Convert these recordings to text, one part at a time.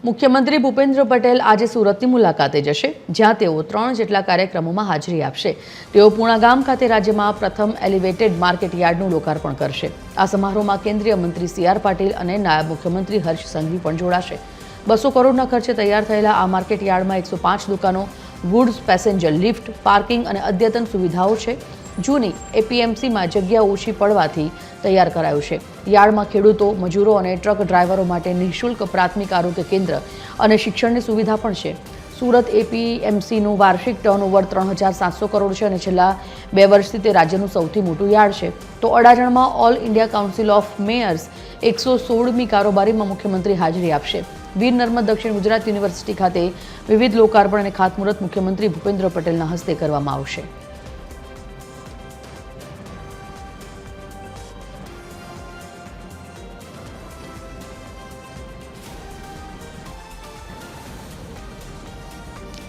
મુખ્યમંત્રી ભૂપેન્દ્ર પટેલ આજે સુરતની મુલાકાતે જશે, જ્યાં તેઓ 3 જેટલા કાર્યક્રમોમાં હાજરી આપશે। તેઓ પૂણા ગામ ખાતે રાજ્યમાં પ્રથમ એલિવેટેડ માર્કેટ યાર્ડનું લોકાર્પણ કરશે। આ સમારોહમાં કેન્દ્રીય મંત્રી CR પાટીલ અને નાયબ મુખ્યમંત્રી હર્ષ સંઘવી પણ જોડાશે। 200 કરોડના ખર્ચે તૈયાર થયેલા આ માર્કેટ યાર્ડમાં 105 દુકાનો, ગુડ્સ પેસેન્જર લિફ્ટ, પાર્કિંગ અને અદ્યતન સુવિધાઓ છે। જૂની APMCમાં જગ્યા ઓછી પડવાથી તૈયાર કરાયું છે। યાર્ડમાં ખેડૂતો, મજૂરો અને ટ્રક ડ્રાઈવરો માટે નિઃશુલ્ક પ્રાથમિક આરોગ્ય કેન્દ્ર અને શિક્ષણની સુવિધા પણ છે। સુરત APMCનું વાર્ષિક ટર્નઓવર 3700 કરોડ છે અને છેલ્લા 2 વર્ષથી તે રાજ્યનું સૌથી મોટું યાર્ડ છે। તો અડાજણમાં all India council of mayors 116મી કારોબારીમાં મુખ્યમંત્રી હાજરી આપશે। વીર નર્મદ દક્ષિણ ગુજરાત યુનિવર્સિટી ખાતે વિવિધ લોકાર્પણ અને ખાતમુહૂર્ત મુખ્યમંત્રી ભૂપેન્દ્ર પટેલના હસ્તે કરવામાં આવશે।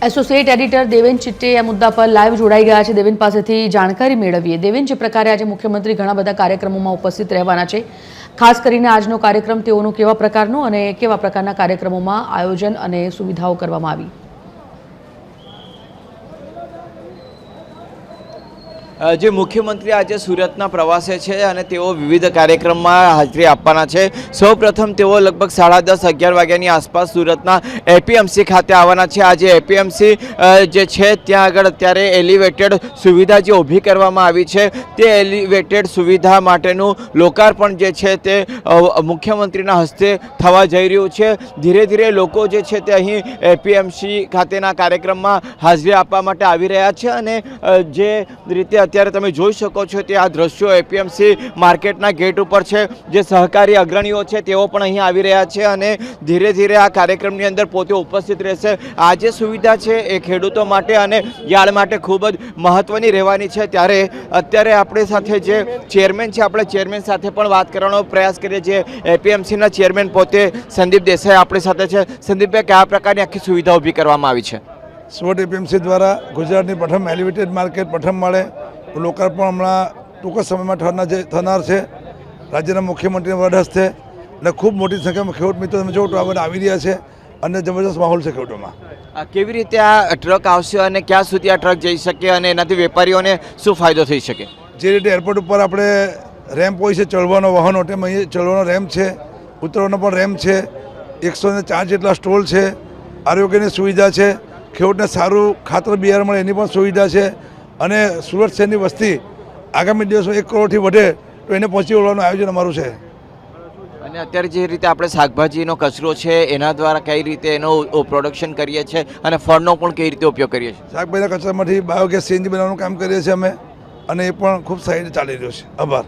એસોસિએટ એડિટર દેવેન ચિટ્ટે આ મુદ્દા પર લાઈવ જોડાઈ ગયા છે। દેવેન પાસેથી જાણકારી મેળવીએ। દેવેન, જે પ્રકારે આજે મુખ્યમંત્રી ઘણા બધા કાર્યક્રમોમાં ઉપસ્થિત રહેવાના છે, ખાસ કરીને આજનો કાર્યક્રમ તેઓનો કેવા પ્રકારનો અને કેવા પ્રકારના કાર્યક્રમોમાં આયોજન અને સુવિધાઓ કરવામાં આવી? જે મુખ્યમંત્રી આજે સુરતના પ્રવાસે છે અને તેઓ વિવિધ કાર્યક્રમમાં હાજરી આપવાના છે। સૌપ્રથમ તેઓ લગભગ 10:30-11 વાગ્યાની આસપાસ સુરતના APMC ખાતે આવવાના છે। આજે APMC જે છે ત્યાં આગળ અત્યારે એલિવેટેડ સુવિધા જે ઊભી કરવામાં આવી છે, તે એલિવેટેડ સુવિધા માટેનું લોકાર્પણ જે છે તે મુખ્યમંત્રીના હસ્તે થવા જઈ રહ્યું છે। ધીરે ધીરે લોકો જે છે તે અહીં APMC ખાતેના કાર્યક્રમમાં હાજરી આપવા માટે આવી રહ્યા છે અને જે રીતે અત્યારે તમે જોઈ શકો છો તે આ દ્રશ્યો APMC માર્કેટના ગેટ ઉપર છે। જે સહકારી અગ્રણીઓ છે તેઓ પણ અહીં આવી રહ્યા છે અને ધીરે ધીરે આ કાર્યક્રમની અંદર પોતે ઉપસ્થિત રહેશે। આ જે સુવિધા છે એ ખેડૂતો માટે અને યાર્ડ માટે ખૂબ જ મહત્વની રહેવાની છે। ત્યારે અત્યારે આપણી સાથે જે ચેરમેન છે, આપણે ચેરમેન સાથે પણ વાત કરવાનો પ્રયાસ કરીએ છીએ। APMCના ચેરમેન પોતે સંદીપ દેસાઈ આપણી સાથે છે। સંદીપભાઈ, કયા પ્રકારની આખી સુવિધા ઊભી કરવામાં આવી છે? સુરત APMC દ્વારા ગુજરાતની પ્રથમ એલિવેટેડ માર્કેટ પ્રથમ માળે લોકાર્પણ હમણાં ટૂંક સમયમાં થનાર છે। રાજ્યના મુખ્યમંત્રીના વરદ હસ્તે અને ખૂબ મોટી સંખ્યામાં ખેડૂત મિત્રો તમે જો તો આ બધા આવી રહ્યા છે અને જબરદસ્ત માહોલ છે ખેડૂતોમાં। કેવી રીતે આ ટ્રક આવશે અને ક્યાં સુધી આ ટ્રક જઈ શકે અને એનાથી વેપારીઓને શું ફાયદો થઈ શકે? જે રીતે એરપોર્ટ ઉપર આપણે રેમ્પ હોય છે ચડવાનો વાહનો, તેમ અહીં ચડવાનો રેમ્પ છે, ઉતરવાનો પણ રેમ્પ છે, 104 જેટલા સ્ટોલ છે, આરોગ્યની સુવિધા છે, ખેડૂતને સારું ખાતર બિયારણ મળે એની પણ સુવિધા છે અને સુરત શહેરની વસ્તી આગામી દિવસો 1 કરોડથી વધે તો એને પહોંચી વળવાનું આયોજન અમારું છે। અને અત્યારે જે રીતે આપણે શાકભાજીનો કચરો છે એના દ્વારા કઈ રીતે એનો પ્રોડક્શન કરીએ છીએ અને ફળનો પણ કઈ રીતે ઉપયોગ કરીએ છીએ? શાકભાજીના કચરામાંથી બાયોગેસ CNG બનાવવાનું કામ કરીએ છીએ અમે અને એ પણ ખૂબ સારી રીતે ચાલી રહ્યું છે। આભાર।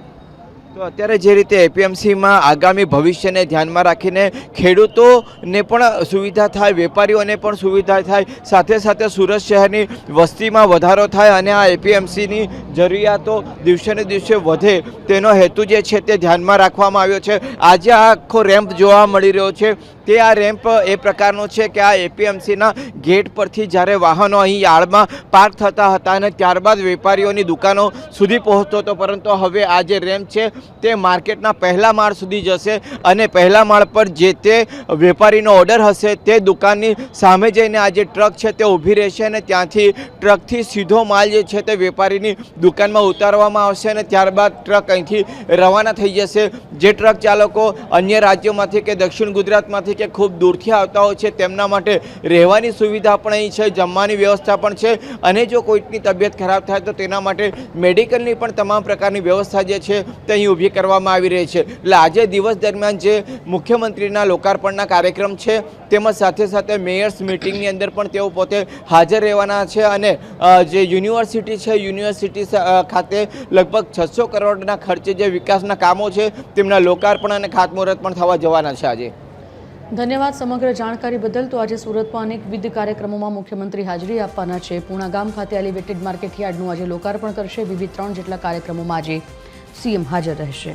તો અત્યારે જે રીતે APMCમાં આગામી ભવિષ્યને ધ્યાનમાં રાખીને ખેડૂતોને પણ સુવિધા થાય, વેપારીઓને પણ સુવિધા થાય, સાથે સાથે સુરત શહેરની વસ્તીમાં વધારો થાય અને આ APMCની જરૂરિયાતો દિવસે ને દિવસે વધે તેનો હેતુ જે છે તે ધ્યાનમાં રાખવામાં આવ્યો છે। આજે આ આખો રેમ્પ જોવા મળી રહ્યો છે તે આ રેમ્પ એ પ્રકારનો છે કે આ APMCના ગેટ પરથી જ્યારે વાહનો અહીં યાર્ડમાં પાર્ક થતા હતા અને ત્યારબાદ વેપારીઓની દુકાનો સુધી પહોંચતો હતો, પરંતુ હવે આ જે રેમ્પ છે તે માર્કેટના પહેલા માળ સુધી જશે અને પહેલા માળ પર જે તે વેપારીનો ઓર્ડર હશે તે દુકાનની સામે જઈને આ જે ટ્રક છે તે ઊભી રહેશે અને ત્યાંથી ટ્રકથી સીધો માલ જે છે તે વેપારીની દુકાનમાં ઉતારવામાં આવશે અને ત્યારબાદ ટ્રક અહીંથી રવાના થઈ જશે। જે ટ્રક ચાલકો અન્ય રાજ્યોમાંથી કે દક્ષિણ ગુજરાતમાંથી કે ખૂબ દૂરથી આવતા હોય છે તેમના માટે રહેવાની સુવિધા પણ અહીં છે, જમવાની વ્યવસ્થા પણ છે અને જો કોઈની તબિયત ખરાબ થાય તો તેના માટે મેડિકલની પણ તમામ પ્રકારની વ્યવસ્થા જે છે તે અહીં ઊભી કરવામાં આવી રહી છે। એટલે આજે દિવસ દરમિયાન જે મુખ્યમંત્રીના લોકાર્પણના કાર્યક્રમ છે તેમજ સાથે સાથે મેયર્સ મિટિંગની અંદર પણ તેઓ પોતે હાજર રહેવાના છે અને જે યુનિવર્સિટી છે, યુનિવર્સિટી ખાતે લગભગ 600 કરોડના ખર્ચે જે વિકાસના કામો છે તેમના લોકાર્પણ અને ખાતમુહૂર્ત પણ થવા જવાના છે આજે। ધન્યવાદ સમગ્ર જાણકારી બદલ। તો આજે સુરતમાં અનેકવિધ કાર્યક્રમોમાં મુખ્યમંત્રી હાજરી આપવાના છે। પૂણા ગામ ખાતે એલિવેટેડ માર્કેટ યાર્ડનું આજે લોકાર્પણ કરશે। વિવિધ 3 જેટલા કાર્યક્રમોમાં આજે CM હાજર રહેશે।